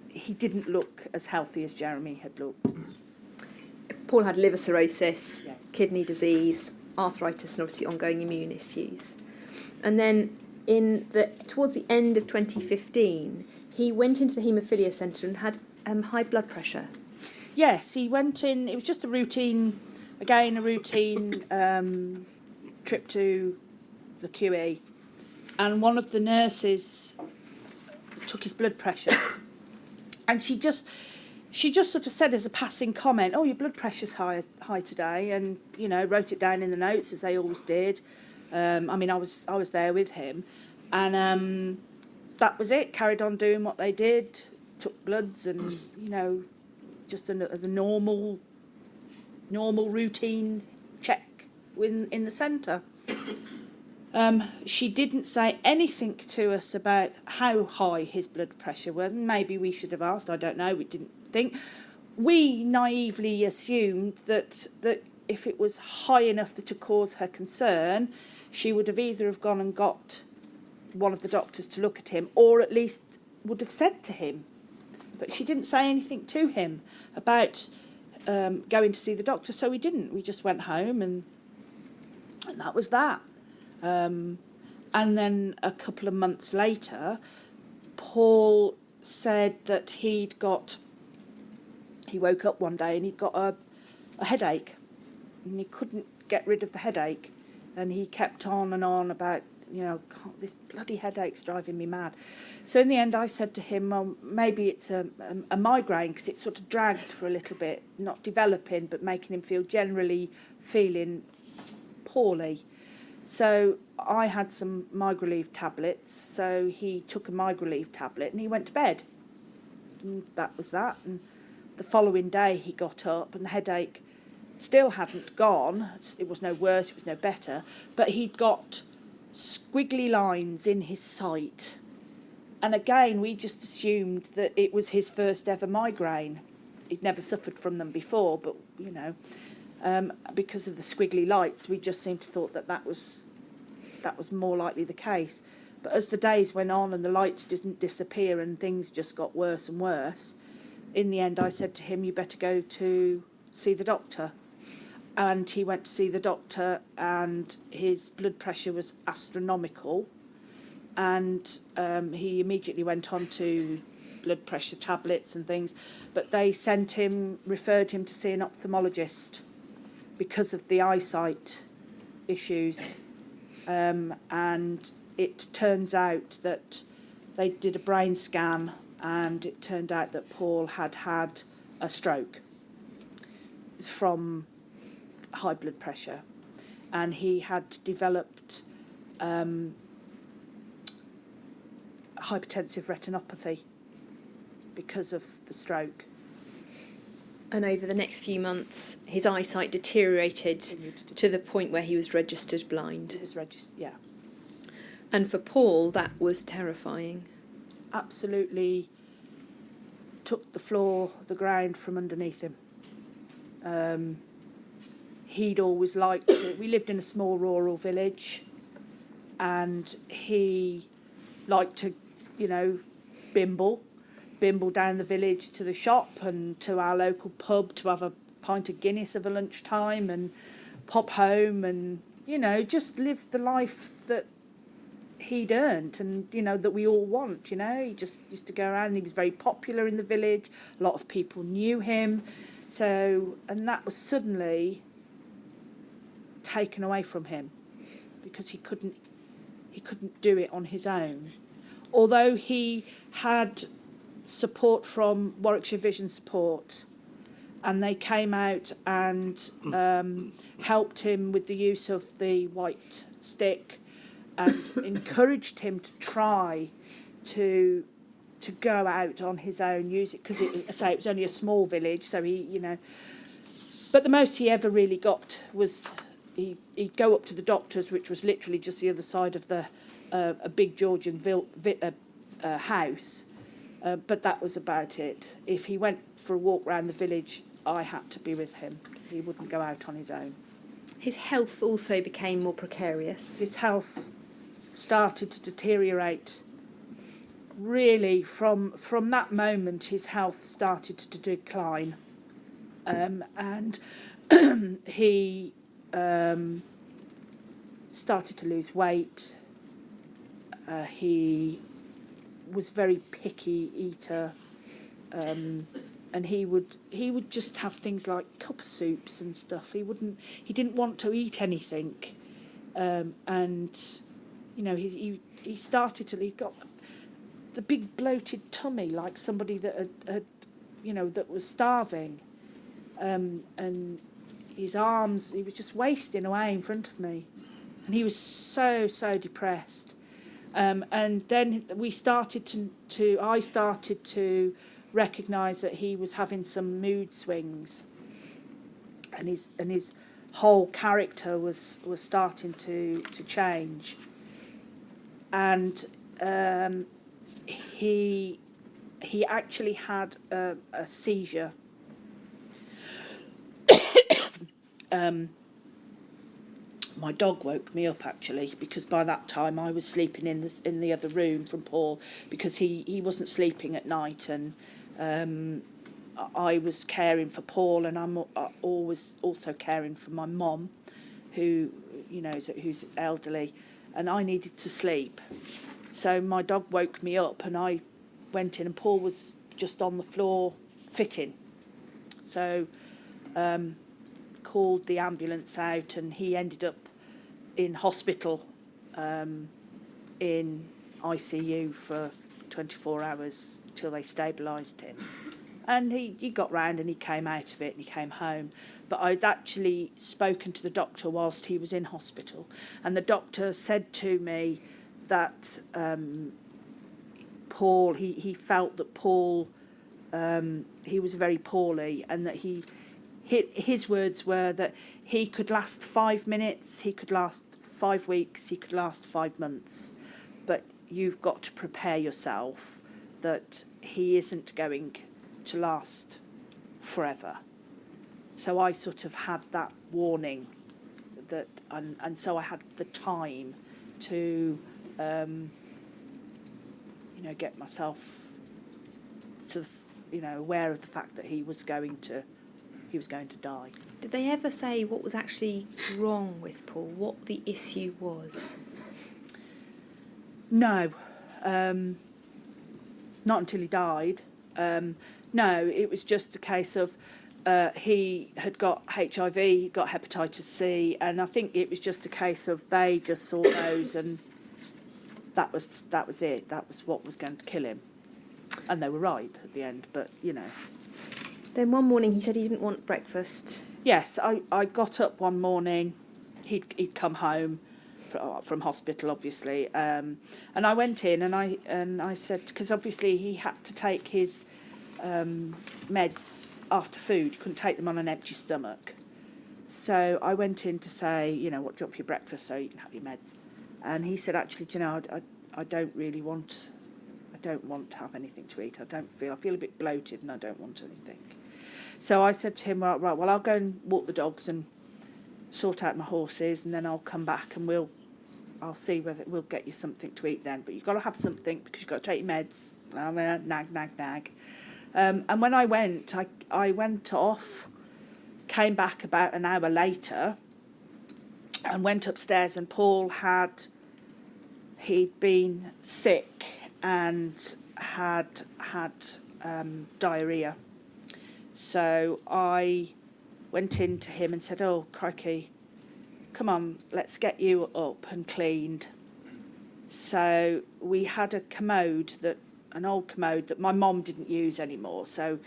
He didn't look as healthy as Jeremy had looked. Paul had liver cirrhosis, Yes. kidney disease, arthritis, and obviously ongoing immune issues. And then towards the end of 2015, he went into the haemophilia centre and had high blood pressure. Yes, he went in. It was just a routine trip to the QE, and one of the nurses took his blood pressure, and she just sort of said as a passing comment, "Oh, your blood pressure's high today," and you know, wrote it down in the notes as they always did. I mean, I was there with him, and that was it. Carried on doing what they did, took bloods, and you know, just as a normal routine check in the centre. She didn't say anything to us about how high his blood pressure was. Maybe we should have asked. I don't know. We didn't think. We naively assumed that if it was high enough to cause her concern, she would have either have gone and got one of the doctors to look at him, or at least would have said to him. But she didn't say anything to him about going to see the doctor, so we didn't. We just went home, and that was that. And then a couple of months later, Paul said that he woke up one day and he'd got a headache, and he couldn't get rid of the headache, and he kept on and on about, you know, this bloody headache's driving me mad. So in the end I said to him, well, maybe it's a migraine, because it sort of dragged for a little bit, not developing but making him feeling poorly. So I had some Migraleave tablets, so he took a Migraleave tablet and he went to bed. And that was that. And the following day he got up and the headache still hadn't gone. It was no worse, it was no better, but he'd got squiggly lines in his sight. And again, we just assumed that it was his first ever migraine. He'd never suffered from them before, but, you know, because of the squiggly lights, we just seemed to thought that was more likely the case. But as the days went on and the lights didn't disappear and things just got worse and worse, in the end I said to him, you better go to see the doctor. And he went to see the doctor, and his blood pressure was astronomical, and he immediately went on to blood pressure tablets and things, but they referred him to see an ophthalmologist because of the eyesight issues. And it turns out that they did a brain scan, and it turned out that Paul had had a stroke from high blood pressure, and he had developed hypertensive retinopathy because of the stroke. And over the next few months, his eyesight deteriorated to the point where he was registered blind. He was registered, yeah. And for Paul, that was terrifying. Absolutely took the ground from underneath him. He'd always liked it. We lived in a small rural village, and he liked to, you know, bimble down the village to the shop and to our local pub to have a pint of Guinness of a lunchtime and pop home and, you know, just live the life that he'd earned and, you know, that we all want, you know. He just used to go around. He was very popular in the village. A lot of people knew him. So, and that was suddenly taken away from him because he couldn't do it on his own. Although he had support from Warwickshire Vision Support, and they came out and helped him with the use of the white stick and encouraged him to try to go out on his own, use it, because it was only a small village, so but the most he ever really got was he'd go up to the doctor's, which was literally just the other side of a big Georgian house, but that was about it. If he went for a walk around the village, I had to be with him. He wouldn't go out on his own. His health also became more precarious. His health started to deteriorate. Really, from that moment, his health started to decline, and he started to lose weight. He was very picky eater, and he would just have things like cup of soups and stuff. He didn't want to eat anything, and he got the big bloated tummy like somebody that had that was starving, and his arms, he was just wasting away in front of me, and he was so depressed. And then I started to recognise that he was having some mood swings, and his whole character was starting to change, and he actually had a seizure. My dog woke me up, actually, because by that time I was sleeping in the other room from Paul, because he wasn't sleeping at night, and I was caring for Paul, and I'm always also caring for my mum, who's elderly, and I needed to sleep. So my dog woke me up, and I went in, and Paul was just on the floor fitting. So called the ambulance out, and he ended up in hospital, in ICU for 24 hours till they stabilised him. And he got round and he came out of it and he came home. But I'd actually spoken to the doctor whilst he was in hospital, and the doctor said to me that Paul, he felt that Paul, he was very poorly, and that his words were that he could last 5 minutes, he could last 5 weeks, he could last 5 months, but you've got to prepare yourself that he isn't going to last forever. So I sort of had that warning, that, and so I had the time to, get myself to, aware of the fact that he was going to die. Did they ever say what was actually wrong with Paul, what the issue was? No, not until he died. No, it was just a case of he had got HIV, he got hepatitis C, and I think it was just a case of they just saw those, and that was it. That was what was going to kill him, and they were right at the end. But Then one morning he said he didn't want breakfast. Yes, I got up one morning. He'd come home from hospital, obviously, and I went in and I said, because obviously he had to take his meds after food. He couldn't take them on an empty stomach. So I went in to say, what do you want for your breakfast so you can have your meds? And he said, actually, I don't want to have anything to eat. I feel a bit bloated and I don't want anything. So I said to him, right, well, I'll go and walk the dogs and sort out my horses, and then I'll come back and I'll see whether we'll get you something to eat then. But you've got to have something because you've got to take your meds. And I went, nag. And when I went off, came back about an hour later, and went upstairs, and Paul he'd been sick and had diarrhoea. So I went in to him and said, oh, crikey, come on, let's get you up and cleaned. So we had an old commode that my mum didn't use anymore. So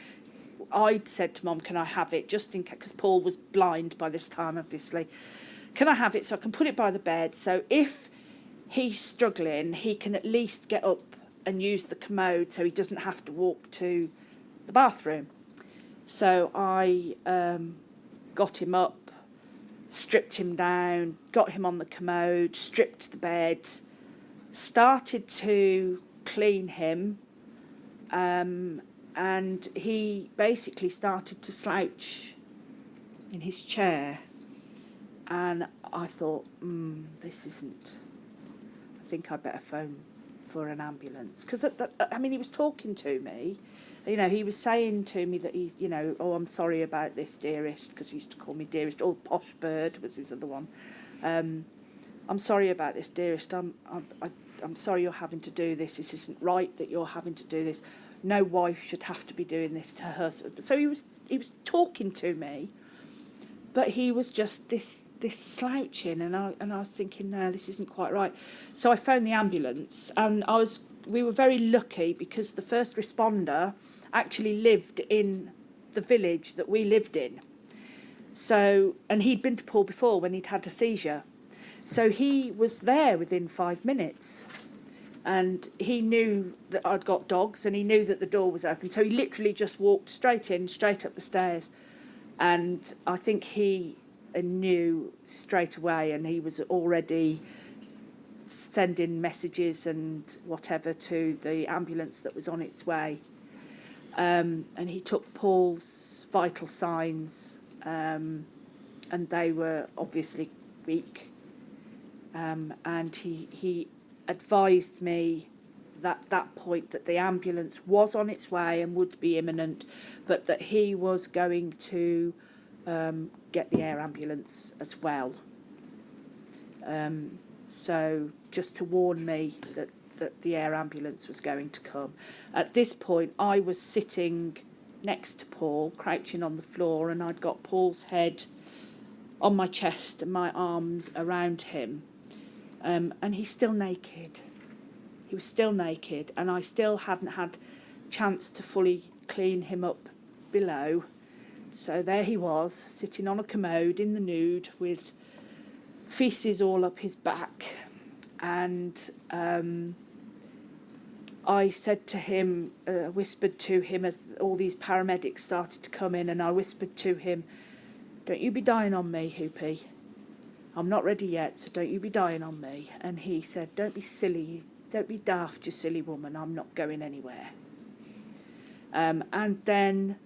I said to Mum, can I have it, just in case, because Paul was blind by this time, obviously. Can I have it so I can put it by the bed? So if he's struggling, he can at least get up and use the commode so he doesn't have to walk to the bathroom. So I got him up, stripped him down, got him on the commode, stripped the bed, started to clean him, and he basically started to slouch in his chair. And I thought, this isn't... I think I'd better phone for an ambulance. Because, he was talking to me. You know, he was saying to me that he, oh, I'm sorry about this, dearest, because he used to call me dearest. Oh, Posh Bird was his other one. I'm sorry about this, dearest. I'm sorry you're having to do this. This isn't right that you're having to do this. No wife should have to be doing this to her. So he was talking to me, but he was just this slouching, and I was thinking, no, this isn't quite right. So I phoned the ambulance, and we were very lucky because the first responder actually lived in the village that we lived in. So, and he'd been to Paul before when he'd had a seizure. So he was there within 5 minutes. And he knew that I'd got dogs, and he knew that the door was open. So he literally just walked straight in, straight up the stairs. And I think he knew straight away, and he was already sending messages and whatever to the ambulance that was on its way. And he took Paul's vital signs, and they were obviously weak. And he advised me that point that the ambulance was on its way and would be imminent, but that he was going to get the air ambulance as well. So just to warn me that the air ambulance was going to come. At this point, I was sitting next to Paul, crouching on the floor, and I'd got Paul's head on my chest and my arms around him. And he's still naked. He was still naked, and I still hadn't had chance to fully clean him up below. So there he was, sitting on a commode in the nude with faeces all up his back. And I said to him, whispered to him as all these paramedics started to come in, and I whispered to him, "Don't you be dying on me, Hoopy. I'm not ready yet, so don't you be dying on me." And he said, "Don't be silly, don't be daft, you silly woman, I'm not going anywhere." And then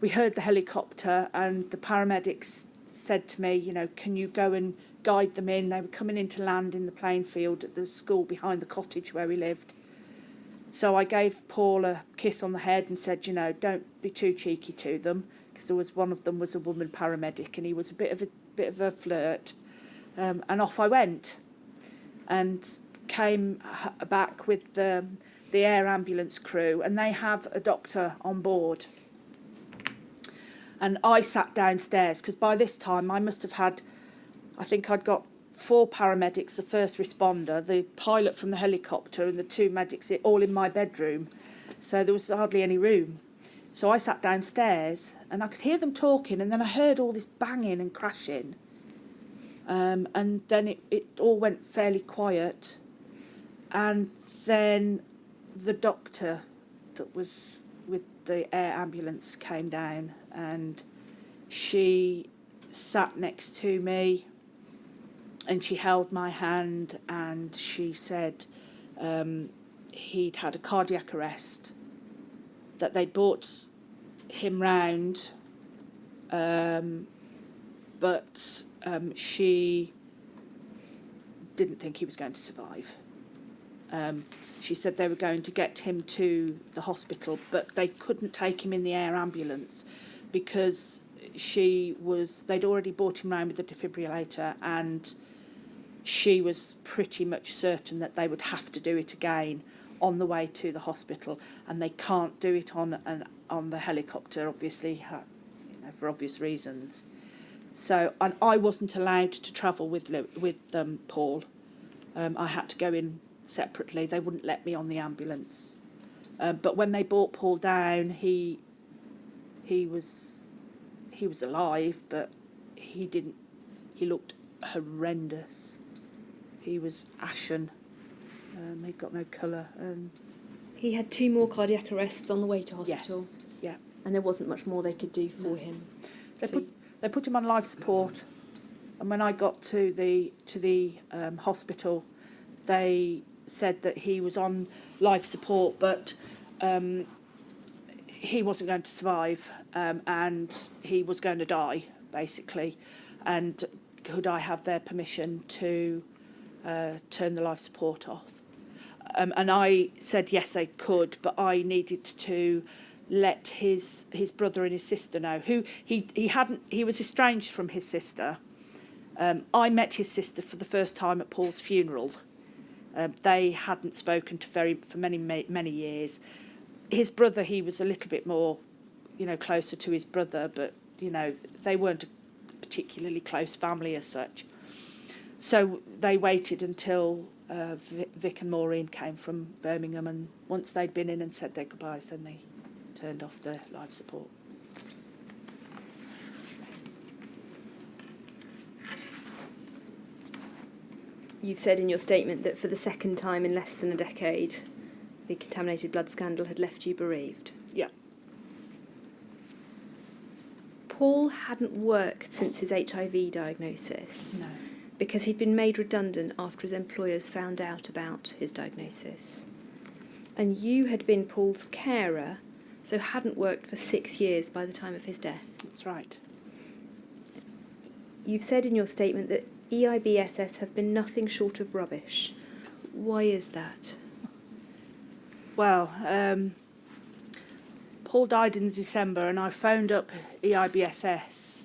we heard the helicopter, and the paramedics said to me, can you go and guide them in? They were coming in to land in the playing field at the school behind the cottage where we lived. So I gave Paul a kiss on the head and said, don't be too cheeky to them, because there was one of them was a woman paramedic, and he was a bit of a flirt. And off I went, and came back with the air ambulance crew, and they have a doctor on board. And I sat downstairs, because by this time I must have had, I think I'd got 4 paramedics, the first responder, the pilot from the helicopter, and the 2 medics all in my bedroom. So there was hardly any room. So I sat downstairs, and I could hear them talking, and then I heard all this banging and crashing. And then it all went fairly quiet. And then the doctor that was with the air ambulance came down, and she sat next to me, and she held my hand, and she said he'd had a cardiac arrest, that they'd brought him round, but she didn't think he was going to survive. She said they were going to get him to the hospital, but they couldn't take him in the air ambulance because they'd already brought him round with the defibrillator, and she was pretty much certain that they would have to do it again on the way to the hospital, and they can't do it on the helicopter, obviously, for obvious reasons. So, and I wasn't allowed to travel with Paul. I had to go in separately. They wouldn't let me on the ambulance. But when they brought Paul down, he was alive, but he looked horrendous. He was ashen. He'd got no colour. He had 2 more cardiac arrests on the way to hospital. Yes, yeah. And there wasn't much more they could do for him. They put him on life support, and when I got to the hospital, they said that he was on life support, but he wasn't going to survive, and he was going to die, basically. And could I have their permission to turn the life support off? And I said yes, they could, but I needed to let his brother and his sister know. He was estranged from his sister. I met his sister for the first time at Paul's funeral. They hadn't spoken for many years. His brother, he was a little bit more, closer to his brother, but they weren't a particularly close family as such. So they waited until Vic and Maureen came from Birmingham, and once they'd been in and said their goodbyes, then they turned off the life support. You've said in your statement that for the second time in less than a decade, the contaminated blood scandal had left you bereaved. Yeah. Paul hadn't worked since his HIV diagnosis. No. Because he'd been made redundant after his employers found out about his diagnosis. And you had been Paul's carer, so hadn't worked for 6 years by the time of his death. That's right. You've said in your statement that EIBSS have been nothing short of rubbish. Why is that? Well, Paul died in December, and I phoned up EIBSS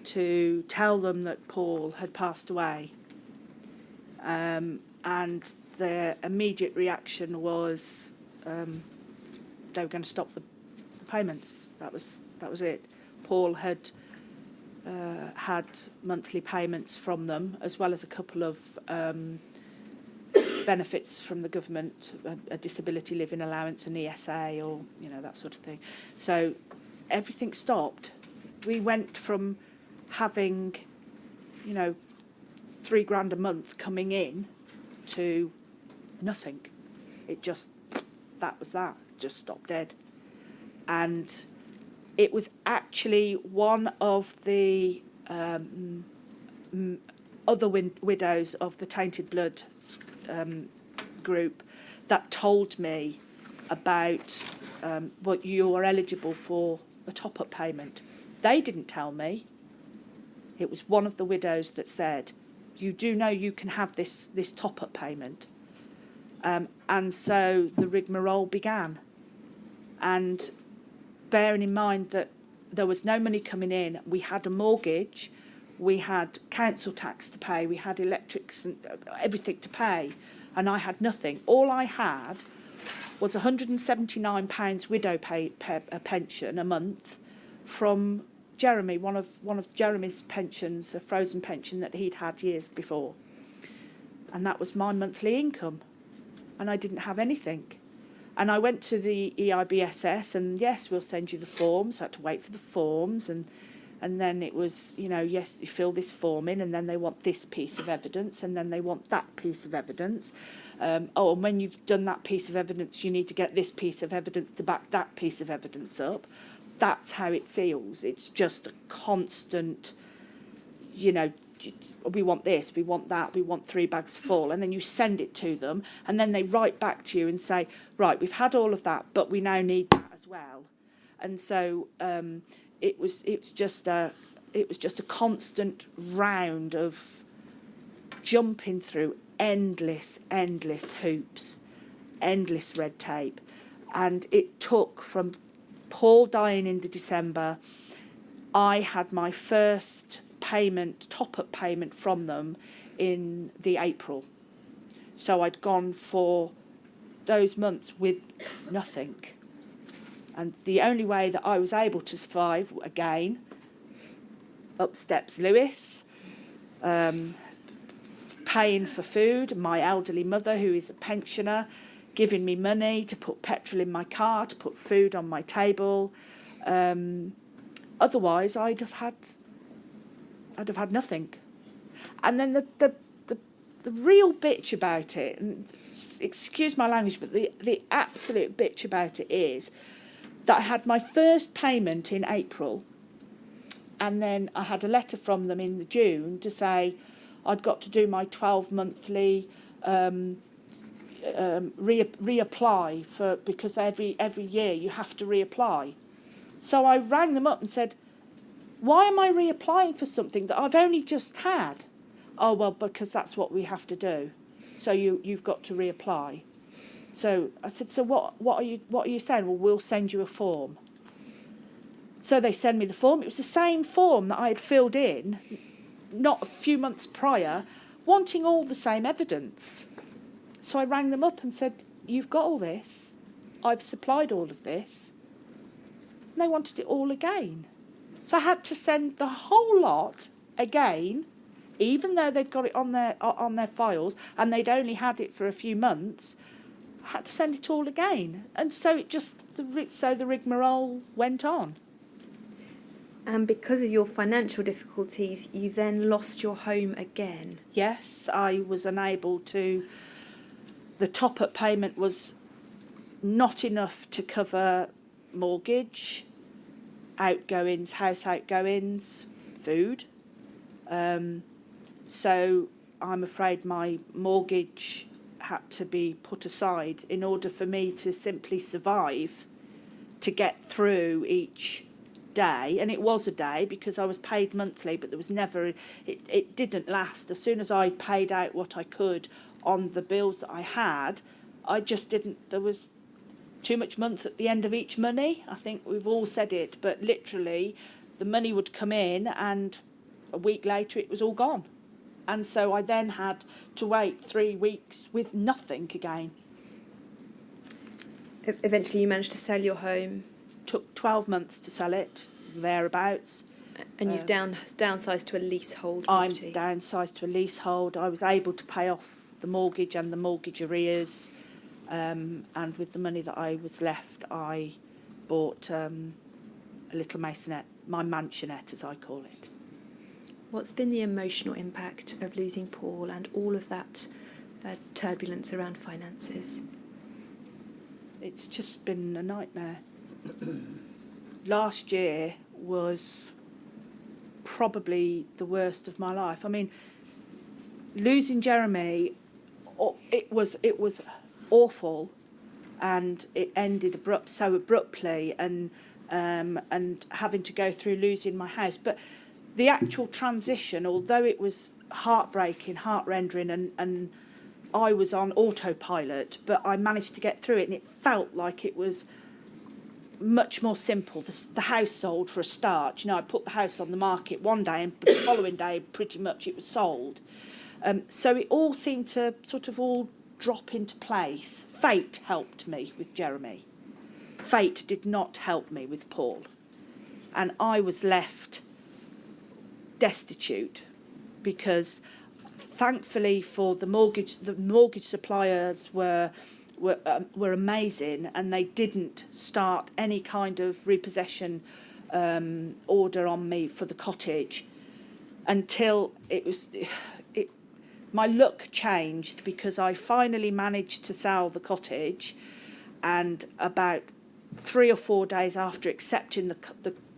to tell them that Paul had passed away. And their immediate reaction was they were going to stop the payments. That was it. Paul had had monthly payments from them, as well as a couple of benefits from the government, a disability living allowance, an ESA, or that sort of thing. So everything stopped. We went from having, £3,000 a month coming in to nothing. It just stopped dead. And it was actually one of the other widows of the Tainted Blood group that told me about what you are eligible for a top-up payment. They didn't tell me. It was one of the widows that said, you do know you can have this top-up payment. And so the rigmarole began. And bearing in mind that there was no money coming in, we had a mortgage, we had council tax to pay, we had electrics and everything to pay, and I had nothing. All I had was £179 widow pension a month from Jeremy, one of Jeremy's pensions, a frozen pension that he'd had years before. And that was my monthly income. And I didn't have anything. And I went to the EIBSS, and yes, we'll send you the forms. I had to wait for the forms, and then it was, yes, you fill this form in, and then they want this piece of evidence, and then they want that piece of evidence. And when you've done that piece of evidence, you need to get this piece of evidence to back that piece of evidence up. That's how it feels. It's just a constant, we want this, we want that, we want 3 bags full, and then you send it to them, and then they write back to you and say, right, we've had all of that, but we now need that as well. And so it was just a constant round of jumping through endless hoops, endless red tape, and it took from Paul dying in the December. I had my first top-up payment from them in the April. So I'd gone for those months with nothing. And the only way that I was able to survive, again, up steps Lewis, paying for food, my elderly mother, who is a pensioner, giving me money to put petrol in my car, to put food on my table. Otherwise, I'd have had nothing. And then the real bitch about it, and excuse my language, but the absolute bitch about it is that I had my first payment in April, and then I had a letter from them in June to say I'd got to do my 12 monthly reapply for, because every year you have to reapply. So I rang them up and said, why am I reapplying for something that I've only just had? Oh, well, because that's what we have to do. So you've got to reapply. So I said, so what are you saying? Well, we'll send you a form. So they send me the form. It was the same form that I had filled in not a few months prior, wanting all the same evidence. So I rang them up and said, you've got all this. I've supplied all of this. And they wanted it all again. So I had to send the whole lot again, even though they'd got it on their files and they'd only had it for a few months. I had to send it all again. And so the rigmarole went on. And because of your financial difficulties, you then lost your home again. Yes, I was unable to. The top-up payment was not enough to cover mortgage, outgoings, house outgoings, food. So I'm afraid my mortgage had to be put aside in order for me to simply survive, to get through each day. And it was a day because I was paid monthly, but there was never, it didn't last. As soon as I paid out what I could on the bills that I had, I just didn't, there was too much month at the end of each money. I think we've all said it, but literally the money would come in and a week later it was all gone. And so I then had to wait 3 weeks with nothing again. Eventually you managed to sell your home. Took 12 months to sell it, thereabouts. And you've downsized to a leasehold I'm property. downsized to a leasehold. I was able to pay off the mortgage and the mortgage arrears. And with the money that I was left, I bought a little maisonette, my mansionette as I call it. What's been the emotional impact of losing Paul and all of that turbulence around finances? It's just been a nightmare. Last year was probably the worst of my life. I mean, losing Jeremy, it was awful, and it ended so abruptly, and having to go through losing my house. But the actual transition, although it was heartbreaking, heart-rending, and I was on autopilot, but I managed to get through it, and it felt like it was much more simple. The house sold for a start. You know, I put the house on the market one day, and the following day, pretty much it was sold. So it all seemed to sort of all drop into place. Fate helped me with Jeremy. Fate did not help me with Paul. And I was left destitute because thankfully for the mortgage suppliers were amazing, and they didn't start any kind of repossession order on me for the cottage until my luck changed, because I finally managed to sell the cottage, and about 3 or 4 days after accepting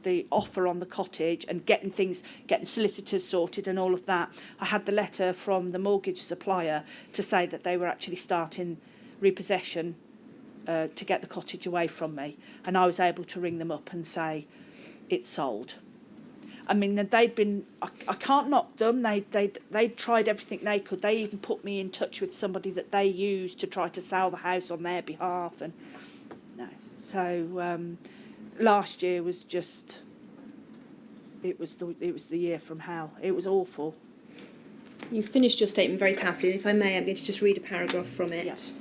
the offer on the cottage and getting solicitors sorted and all of that, I had the letter from the mortgage supplier to say that they were actually starting repossession to get the cottage away from me, and I was able to ring them up and say it's sold. I mean, they'd been, I can't knock them, they'd tried everything they could. They even put me in touch with somebody that they used to try to sell the house on their behalf, and no. So last year was just, it was the year from hell. It was awful. You finished your statement very powerfully, and if I may, I'm going to just read a paragraph from it. Yes.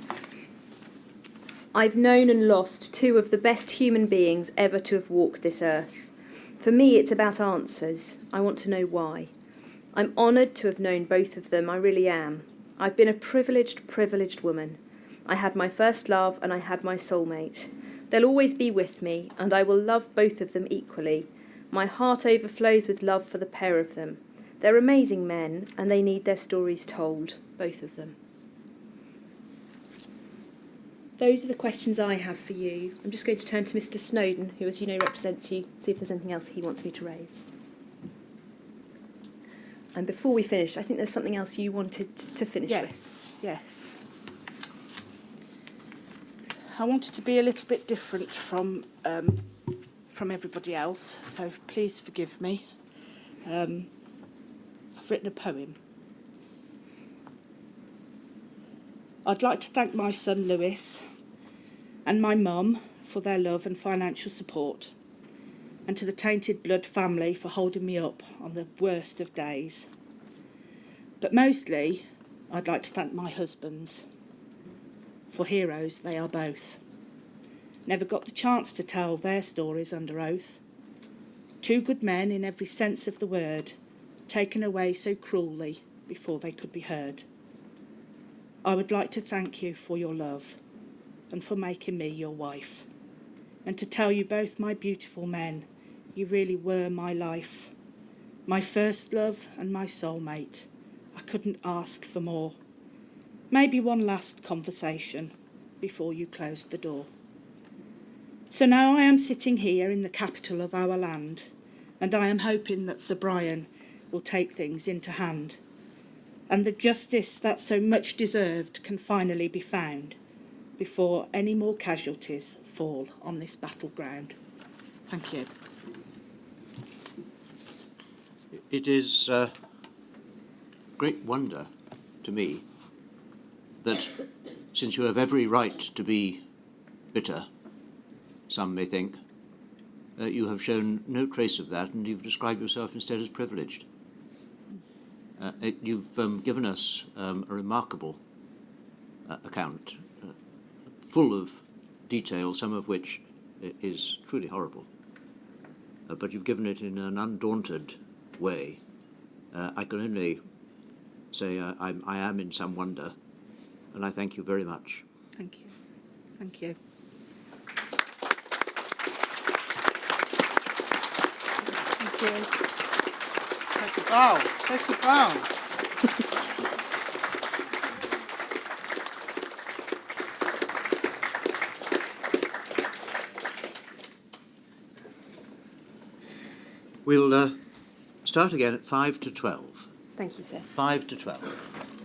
I've known and lost 2 of the best human beings ever to have walked this earth. For me, it's about answers. I want to know why. I'm honoured to have known both of them, I really am. I've been a privileged woman. I had my first love and I had my soulmate. They'll always be with me, and I will love both of them equally. My heart overflows with love for the pair of them. They're amazing men, and they need their stories told, both of them. Those are the questions I have for you. I'm just going to turn to Mr. Snowden, who, as you know, represents you, see if there's anything else he wants me to raise. And before we finish, I think there's something else you wanted to finish with. Yes. I wanted to be a little bit different from everybody else, so please forgive me. I've written a poem. I'd like to thank my son Lewis and my mum for their love and financial support, and to the Tainted Blood family for holding me up on the worst of days. But mostly, I'd like to thank my husbands, for heroes they are both. Never got the chance to tell their stories under oath. Two good men in every sense of the word, taken away so cruelly before they could be heard. I would like to thank you for your love and for making me your wife, and to tell you both, my beautiful men, you really were my life, my first love and my soulmate. I couldn't ask for more. Maybe one last conversation before you closed the door. So now I am sitting here in the capital of our land, and I am hoping that Sir Brian will take things into hand, and the justice that so much deserved can finally be found before any more casualties fall on this battleground. Thank you. It is great wonder to me that, since you have every right to be bitter, some may think, you have shown no trace of that, and you've described yourself instead as privileged. You've given us a remarkable account, full of detail, some of which is truly horrible. But you've given it in an undaunted way. I can only say I am in some wonder, and I thank you very much. Thank you. Thank you. Thank you. Take a bow. Take a bow. We'll start again at 5 to 12. Thank you, sir. 5 to 12.